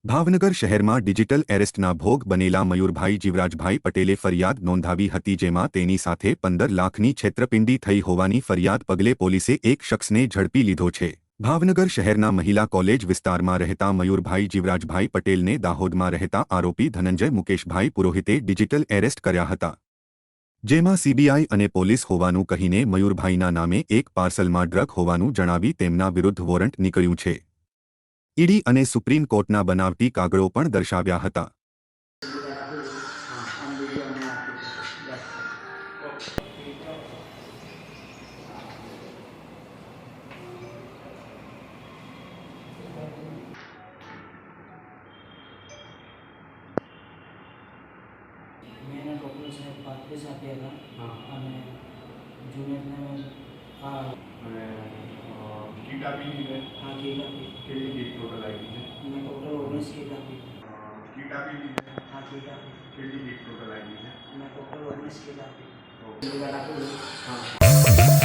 ભાવનગર શહેરમાં ડિજિટલ એરેસ્ટના ભોગ બનેલા મયુરભાઈ જીવરાજભાઈ પટેલે ફરિયાદ નોંધાવી હતી, જેમાં તેની સાથે 15 લાખની છેતરપિંડી થઈ હોવાની ફરિયાદ પગલે પોલીસે એક શખ્સને ઝડપી લીધો છે। ભાવનગર શહેરના મહિલા કોલેજ વિસ્તારમાં રહેતા મયુરભાઈ જીવરાજભાઈ પટેલને દાહોદમાં રહેતા આરોપી ધનંજય મુકેશભાઈ પુરોહિતે ડિજિટલ એરેસ્ટ કર્યા હતા, જેમાં સીબીઆઈ અને પોલીસ હોવાનું કહીને મયુરભાઈના નામે એક પાર્સલમાં ડ્રગ હોવાનું જણાવી તેમના વિરુદ્ધ વોરંટ નીકળ્યું છે। ઈડી અને સુપ્રીમ કોર્ટના બનાવટી કાગળો પણ દર્શાવ્યા હતા। मैंने डॉक्टर साहब पार्टी आप्या था અને જુનિયરને કીટ આપી દીધી હા કીટ આપી। કેટલી કીટ ટોટલ આપી છે? મેં ટોટલ 19 કીટ આપી। કીટ આપી દીધી હા કીટ આપી। કેટલી કીટ ટોટલ આપી છે? મેં ટોટલ 19 કીટ આપી। ઓકે હા।